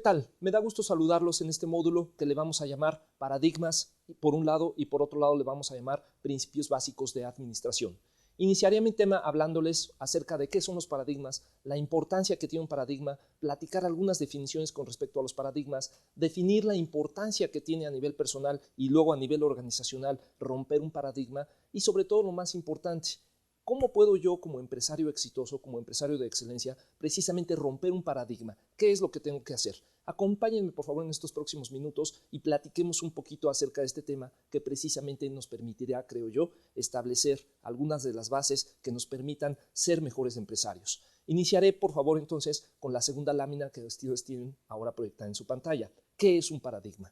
tal? Me da gusto saludarlos en este módulo que le vamos a llamar paradigmas por un lado y por otro lado le vamos a llamar principios básicos de administración. Iniciaré mi tema hablándoles acerca de qué son los paradigmas, la importancia que tiene un paradigma, platicar algunas definiciones con respecto a los paradigmas, definir la importancia que tiene a nivel personal y luego a nivel organizacional romper un paradigma y sobre todo lo más importante, ¿cómo puedo yo como empresario exitoso, como empresario de excelencia, precisamente romper un paradigma? ¿Qué es lo que tengo que hacer? Acompáñenme por favor en estos próximos minutos y platiquemos un poquito acerca de este tema que precisamente nos permitirá, creo yo, establecer algunas de las bases que nos permitan ser mejores empresarios. Iniciaré por favor entonces con la segunda lámina que ustedes tienen ahora proyectada en su pantalla. ¿Qué es un paradigma?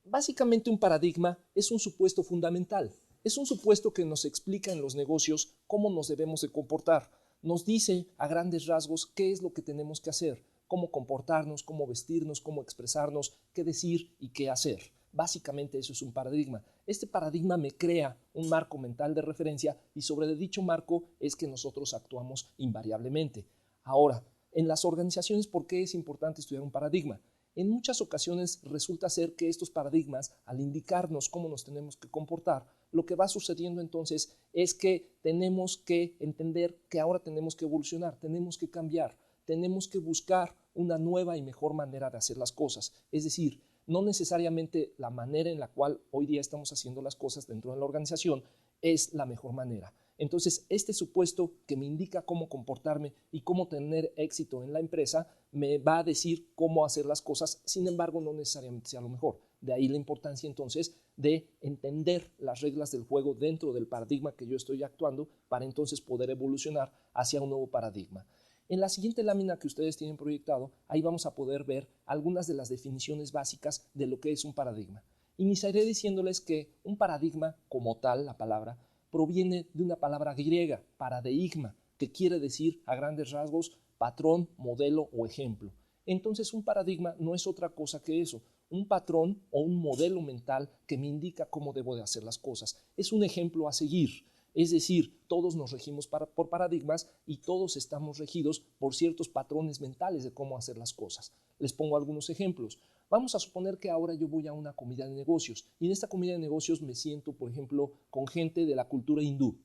Básicamente un paradigma es un supuesto fundamental. Es un supuesto que nos explica en los negocios cómo nos debemos de comportar. Nos dice a grandes rasgos qué es lo que tenemos que hacer, cómo comportarnos, cómo vestirnos, cómo expresarnos, qué decir y qué hacer. Básicamente eso es un paradigma. Este paradigma me crea un marco mental de referencia y sobre dicho marco es que nosotros actuamos invariablemente. Ahora, en las organizaciones, ¿por qué es importante estudiar un paradigma? En muchas ocasiones resulta ser que estos paradigmas, al indicarnos cómo nos tenemos que comportar, lo que va sucediendo entonces es que tenemos que entender que ahora tenemos que evolucionar, tenemos que cambiar, tenemos que buscar una nueva y mejor manera de hacer las cosas. Es decir, no necesariamente la manera en la cual hoy día estamos haciendo las cosas dentro de la organización es la mejor manera. Entonces, este supuesto que me indica cómo comportarme y cómo tener éxito en la empresa me va a decir cómo hacer las cosas, sin embargo, no necesariamente sea lo mejor. De ahí la importancia entonces de entender las reglas del juego dentro del paradigma que yo estoy actuando para entonces poder evolucionar hacia un nuevo paradigma. En la siguiente lámina que ustedes tienen proyectado, ahí vamos a poder ver algunas de las definiciones básicas de lo que es un paradigma. Iniciaré diciéndoles que un paradigma, como tal, la palabra, proviene de una palabra griega, paradigma, que quiere decir a grandes rasgos patrón, modelo o ejemplo. Entonces un paradigma no es otra cosa que eso, un patrón o un modelo mental que me indica cómo debo de hacer las cosas. Es un ejemplo a seguir. Es decir, todos nos regimos por paradigmas y todos estamos regidos por ciertos patrones mentales de cómo hacer las cosas. Les pongo algunos ejemplos. Vamos a suponer que ahora yo voy a una comida de negocios y en esta comida de negocios me siento, por ejemplo, con gente de la cultura hindú.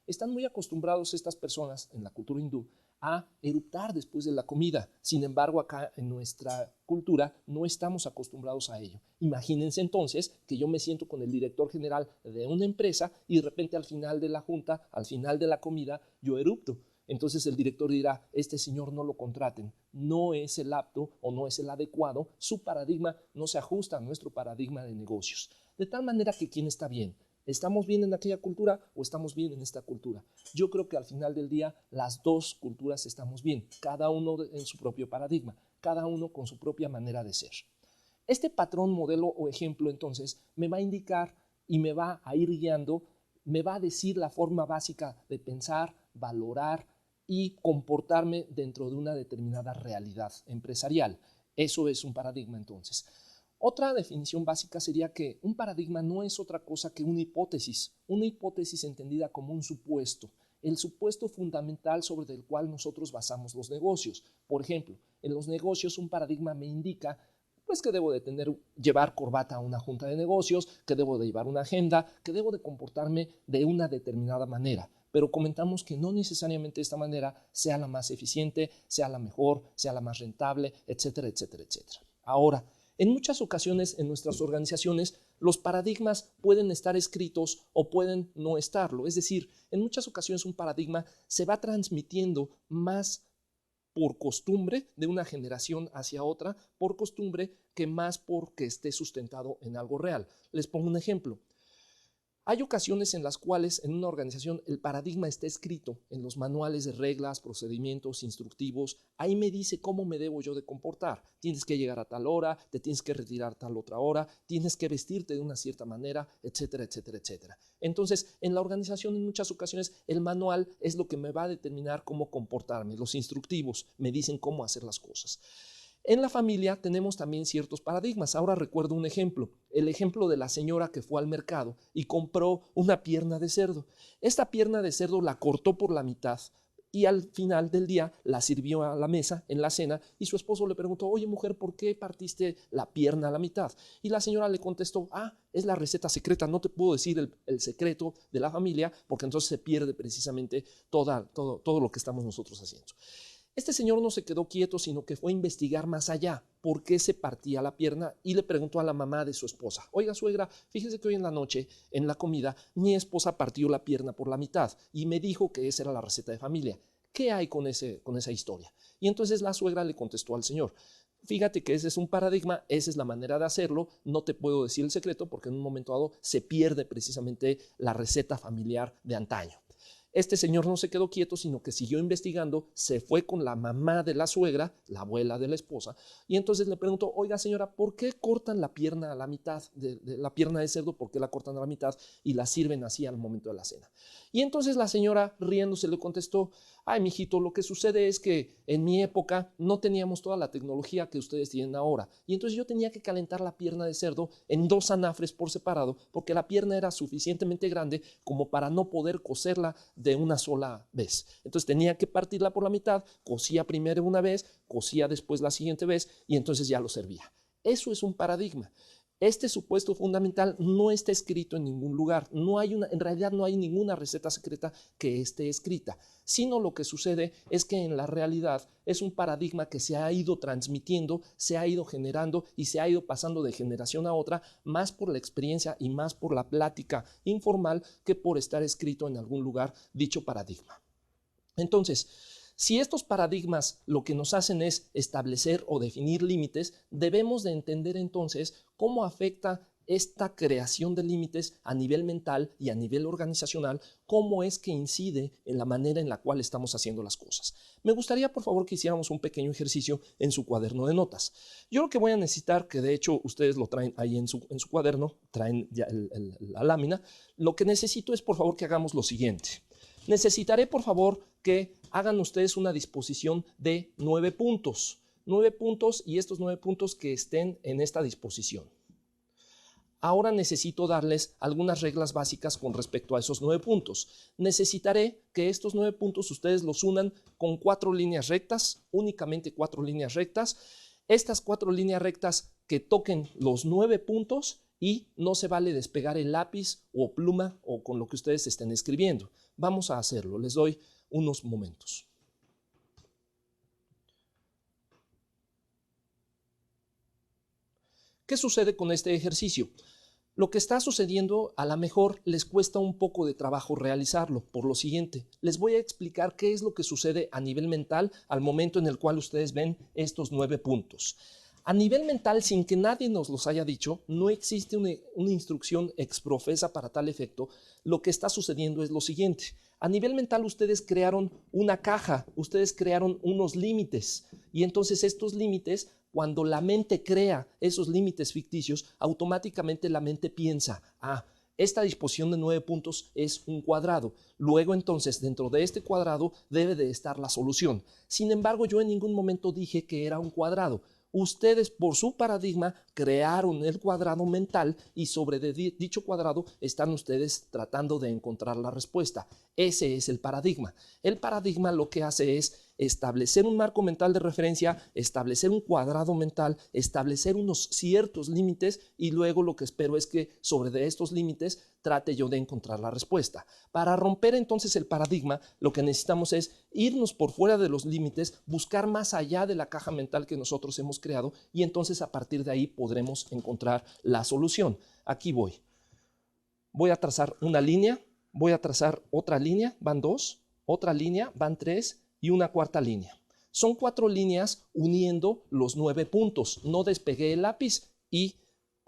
Están muy acostumbrados estas personas en la cultura hindú a eructar después de la comida. Sin embargo, acá en nuestra cultura no estamos acostumbrados a ello. Imagínense entonces que yo me siento con el director general de una empresa y de repente al final de la junta, al final de la comida, yo erupto. Entonces el director dirá, este señor no lo contraten, no es el apto o no es el adecuado, su paradigma no se ajusta a nuestro paradigma de negocios. De tal manera que ¿quién está bien? ¿Estamos bien en aquella cultura o estamos bien en esta cultura? Yo creo que al final del día las dos culturas estamos bien, cada uno en su propio paradigma, cada uno con su propia manera de ser. Este patrón, modelo o ejemplo entonces me va a indicar y me va a ir guiando, me va a decir la forma básica de pensar, valorar y comportarme dentro de una determinada realidad empresarial. Eso es un paradigma entonces. Otra definición básica sería que un paradigma no es otra cosa que una hipótesis entendida como un supuesto, el supuesto fundamental sobre el cual nosotros basamos los negocios. Por ejemplo, en los negocios un paradigma me indica pues que debo de llevar corbata a una junta de negocios, que debo de llevar una agenda, que debo de comportarme de una determinada manera. Pero comentamos que no necesariamente esta manera sea la más eficiente, sea la mejor, sea la más rentable, etcétera, etcétera, etcétera. Ahora, en muchas ocasiones en nuestras organizaciones los paradigmas pueden estar escritos o pueden no estarlo. Es decir, en muchas ocasiones un paradigma se va transmitiendo más por costumbre de una generación hacia otra, por costumbre que más porque esté sustentado en algo real. Les pongo un ejemplo. Hay ocasiones en las cuales en una organización el paradigma está escrito en los manuales de reglas, procedimientos, instructivos. Ahí me dice cómo me debo yo de comportar. Tienes que llegar a tal hora, te tienes que retirar a tal otra hora, tienes que vestirte de una cierta manera, etcétera, etcétera, etcétera. Entonces, en la organización en muchas ocasiones el manual es lo que me va a determinar cómo comportarme. Los instructivos me dicen cómo hacer las cosas. En la familia tenemos también ciertos paradigmas. Ahora recuerdo un ejemplo, el ejemplo de la señora que fue al mercado y compró una pierna de cerdo. Esta pierna de cerdo la cortó por la mitad y al final del día la sirvió a la mesa en la cena y su esposo le preguntó, oye mujer, ¿por qué partiste la pierna a la mitad? Y la señora le contestó, es la receta secreta, no te puedo decir el secreto de la familia porque entonces se pierde precisamente todo lo que estamos nosotros haciendo. Este señor no se quedó quieto, sino que fue a investigar más allá por qué se partía la pierna y le preguntó a la mamá de su esposa, oiga suegra, fíjese que hoy en la noche, en la comida, mi esposa partió la pierna por la mitad y me dijo que esa era la receta de familia. ¿Qué hay con esa historia? Y entonces la suegra le contestó al señor, fíjate que ese es un paradigma, esa es la manera de hacerlo, no te puedo decir el secreto porque en un momento dado se pierde precisamente la receta familiar de antaño. Este señor no se quedó quieto, sino que siguió investigando, se fue con la mamá de la suegra, la abuela de la esposa, y entonces le preguntó, oiga señora, ¿por qué cortan la pierna a la mitad, de la pierna de cerdo, por qué la cortan a la mitad y la sirven así al momento de la cena? Y entonces la señora riéndose le contestó, ay mijito, lo que sucede es que en mi época no teníamos toda la tecnología que ustedes tienen ahora, y entonces yo tenía que calentar la pierna de cerdo en 2 anafres por separado, porque la pierna era suficientemente grande como para no poder cocerla de una sola vez. Entonces tenía que partirla por la mitad, cocía primero una vez, cocía después la siguiente vez y entonces ya lo servía. Eso es un paradigma. Este supuesto fundamental no está escrito en ningún lugar. En realidad no hay ninguna receta secreta que esté escrita, sino lo que sucede es que en la realidad es un paradigma que se ha ido transmitiendo, se ha ido generando y se ha ido pasando de generación a otra, más por la experiencia y más por la plática informal que por estar escrito en algún lugar dicho paradigma. Entonces, si estos paradigmas lo que nos hacen es establecer o definir límites, debemos de entender entonces cómo afecta esta creación de límites a nivel mental y a nivel organizacional, cómo es que incide en la manera en la cual estamos haciendo las cosas. Me gustaría, por favor, que hiciéramos un pequeño ejercicio en su cuaderno de notas. Yo lo que voy a necesitar, que de hecho ustedes lo traen ahí en su cuaderno, traen ya la lámina, lo que necesito es, por favor, que hagamos lo siguiente. Necesitaré, por favor, que hagan ustedes una disposición de 9 puntos. 9 puntos y estos 9 puntos que estén en esta disposición. Ahora necesito darles algunas reglas básicas con respecto a esos 9 puntos. Necesitaré que estos 9 puntos ustedes los unan con 4 líneas rectas, únicamente 4 líneas rectas. Estas 4 líneas rectas que toquen los 9 puntos y no se vale despegar el lápiz o pluma o con lo que ustedes estén escribiendo. Vamos a hacerlo, les doy unos momentos. ¿Qué sucede con este ejercicio? Lo que está sucediendo a lo mejor les cuesta un poco de trabajo realizarlo. Por lo siguiente, les voy a explicar qué es lo que sucede a nivel mental al momento en el cual ustedes ven estos 9 puntos. A nivel mental, sin que nadie nos los haya dicho, no existe una instrucción exprofesa para tal efecto. Lo que está sucediendo es lo siguiente. A nivel mental ustedes crearon una caja, ustedes crearon unos límites y entonces estos límites, cuando la mente crea esos límites ficticios, automáticamente la mente piensa, esta disposición de 9 puntos es un cuadrado. Luego entonces dentro de este cuadrado debe de estar la solución. Sin embargo, yo en ningún momento dije que era un cuadrado. Ustedes por su paradigma crearon el cuadrado mental y sobre dicho cuadrado están ustedes tratando de encontrar la respuesta. Ese es el paradigma. El paradigma lo que hace es establecer un marco mental de referencia, establecer un cuadrado mental, establecer unos ciertos límites y luego lo que espero es que sobre estos límites trate yo de encontrar la respuesta. Para romper entonces el paradigma, lo que necesitamos es irnos por fuera de los límites, buscar más allá de la caja mental que nosotros hemos creado y entonces a partir de ahí podremos encontrar la solución. Aquí voy. Voy a trazar una línea, voy a trazar otra línea, van 2, otra línea, van 3 y una cuarta línea. Son 4 líneas uniendo los 9 puntos. No despegué el lápiz y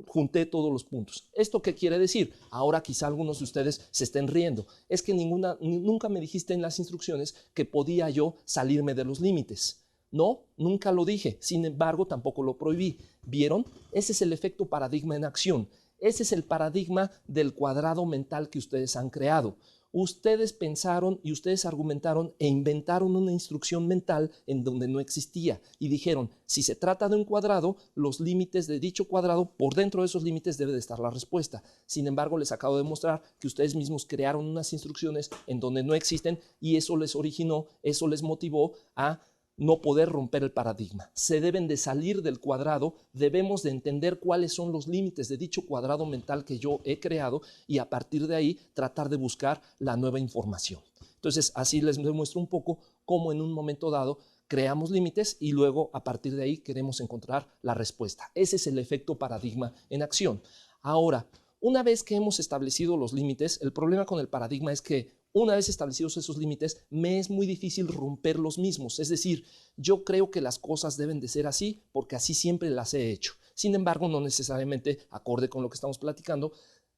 junté todos los puntos. ¿Esto qué quiere decir? Ahora quizá algunos de ustedes se estén riendo. Es que nunca me dijiste en las instrucciones que podía yo salirme de los límites. No, nunca lo dije. Sin embargo, tampoco lo prohibí. ¿Vieron? Ese es el efecto paradigma en acción. Ese es el paradigma del cuadrado mental que ustedes han creado. Ustedes pensaron y ustedes argumentaron e inventaron una instrucción mental en donde no existía y dijeron, si se trata de un cuadrado, los límites de dicho cuadrado, por dentro de esos límites debe de estar la respuesta. Sin embargo, les acabo de mostrar que ustedes mismos crearon unas instrucciones en donde no existen y eso les originó, eso les motivó a no poder romper el paradigma. Se deben de salir del cuadrado, debemos de entender cuáles son los límites de dicho cuadrado mental que yo he creado y a partir de ahí tratar de buscar la nueva información. Entonces, así les demuestro un poco cómo en un momento dado creamos límites y luego a partir de ahí queremos encontrar la respuesta. Ese es el efecto paradigma en acción. Ahora, una vez que hemos establecido los límites, el problema con el paradigma es que una vez establecidos esos límites, me es muy difícil romper los mismos. Es decir, yo creo que las cosas deben de ser así porque así siempre las he hecho. Sin embargo, no necesariamente, acorde con lo que estamos platicando,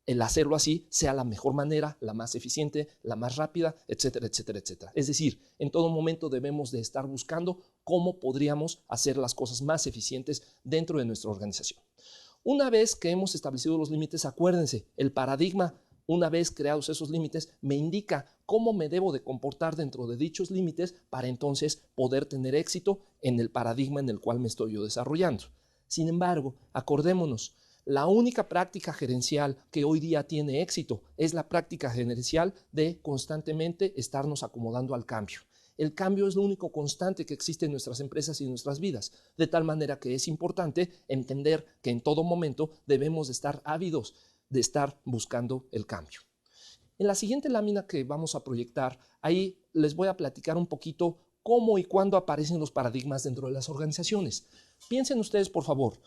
el hacerlo así sea la mejor manera, la más eficiente, la más rápida, etcétera, etcétera, etcétera. Es decir, en todo momento debemos de estar buscando cómo podríamos hacer las cosas más eficientes dentro de nuestra organización. Una vez que hemos establecido los límites, acuérdense, el paradigma, una vez creados esos límites, me indica cómo me debo de comportar dentro de dichos límites para entonces poder tener éxito en el paradigma en el cual me estoy yo desarrollando. Sin embargo, acordémonos, la única práctica gerencial que hoy día tiene éxito es la práctica gerencial de constantemente estarnos acomodando al cambio. El cambio es lo único constante que existe en nuestras empresas y en nuestras vidas, de tal manera que es importante entender que en todo momento debemos de estar ávidos de estar buscando el cambio. En la siguiente lámina que vamos a proyectar, ahí les voy a platicar un poquito cómo y cuándo aparecen los paradigmas dentro de las organizaciones. Piensen ustedes, por favor,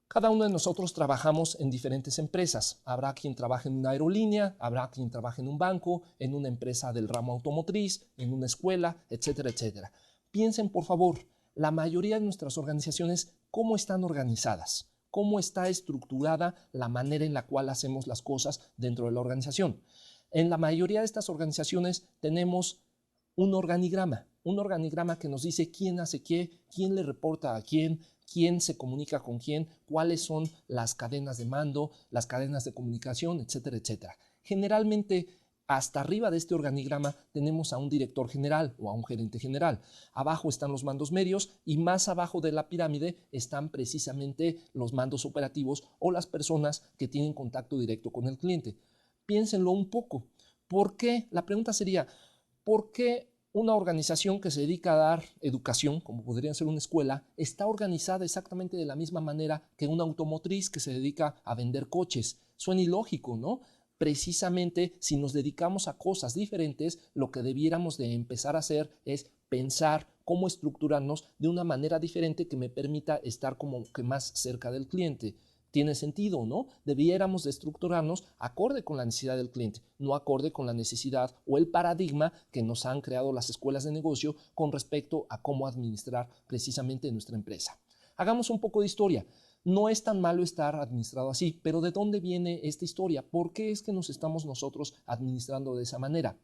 cada uno de nosotros trabajamos en diferentes empresas. Habrá quien trabaje en una aerolínea, habrá quien trabaje en un banco, en una empresa del ramo automotriz, en una escuela, etcétera, etcétera. Piensen, por favor, la mayoría de nuestras organizaciones, ¿cómo están organizadas? ¿Cómo está estructurada la manera en la cual hacemos las cosas dentro de la organización? En la mayoría de estas organizaciones tenemos un organigrama que nos dice quién hace qué, quién le reporta a quién se comunica con quién, cuáles son las cadenas de mando, las cadenas de comunicación, etcétera, etcétera. Generalmente, hasta arriba de este organigrama tenemos a un director general o a un gerente general. Abajo están los mandos medios y más abajo de la pirámide están precisamente los mandos operativos o las personas que tienen contacto directo con el cliente. Piénsenlo un poco. ¿Por qué? La pregunta sería, ¿por qué una organización que se dedica a dar educación, como podría ser una escuela, está organizada exactamente de la misma manera que una automotriz que se dedica a vender coches? Suena ilógico, ¿no? Precisamente si nos dedicamos a cosas diferentes, lo que debiéramos de empezar a hacer es pensar cómo estructurarnos de una manera diferente que me permita estar como que más cerca del cliente. Tiene sentido, ¿no? Debiéramos de estructurarnos acorde con la necesidad del cliente, no acorde con la necesidad o el paradigma que nos han creado las escuelas de negocio con respecto a cómo administrar precisamente nuestra empresa. Hagamos un poco de historia. No es tan malo estar administrado así, pero ¿de dónde viene esta historia? ¿Por qué es que nos estamos nosotros administrando de esa manera?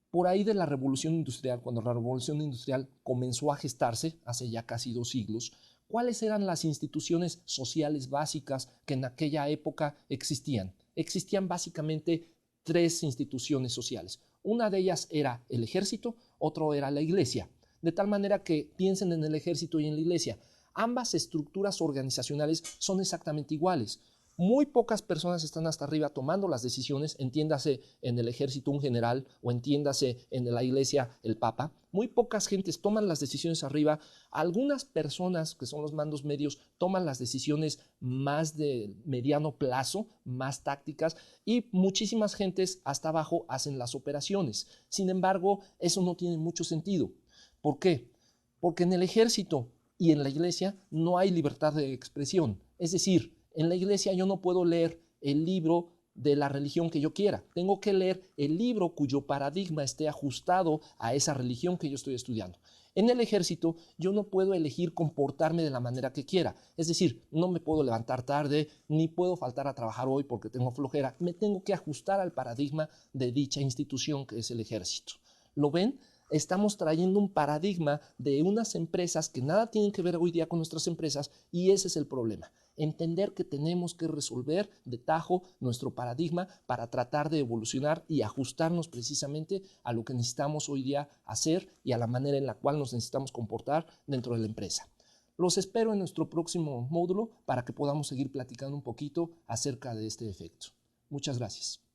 Por ahí de la Revolución Industrial, cuando la Revolución Industrial comenzó a gestarse, hace ya casi 2 siglos, ¿cuáles eran las instituciones sociales básicas que en aquella época existían? Existían básicamente 3 instituciones sociales. Una de ellas era el ejército, otro era la iglesia. De tal manera que piensen en el ejército y en la iglesia. Ambas estructuras organizacionales son exactamente iguales. Muy pocas personas están hasta arriba tomando las decisiones, entiéndase en el ejército un general o entiéndase en la iglesia el papa. Muy pocas gentes toman las decisiones arriba. Algunas personas, que son los mandos medios, toman las decisiones más de mediano plazo, más tácticas, y muchísimas gentes hasta abajo hacen las operaciones. Sin embargo, eso no tiene mucho sentido. ¿Por qué? Porque en el ejército y en la iglesia no hay libertad de expresión. Es decir, en la iglesia yo no puedo leer el libro de la religión que yo quiera. Tengo que leer el libro cuyo paradigma esté ajustado a esa religión que yo estoy estudiando. En el ejército yo no puedo elegir comportarme de la manera que quiera. Es decir, no me puedo levantar tarde, ni puedo faltar a trabajar hoy porque tengo flojera. Me tengo que ajustar al paradigma de dicha institución que es el ejército. ¿Lo ven? Estamos trayendo un paradigma de unas empresas que nada tienen que ver hoy día con nuestras empresas y ese es el problema. entender que tenemos que resolver de tajo nuestro paradigma para tratar de evolucionar y ajustarnos precisamente a lo que necesitamos hoy día hacer y a la manera en la cual nos necesitamos comportar dentro de la empresa. Los espero en nuestro próximo módulo para que podamos seguir platicando un poquito acerca de este efecto. Muchas gracias.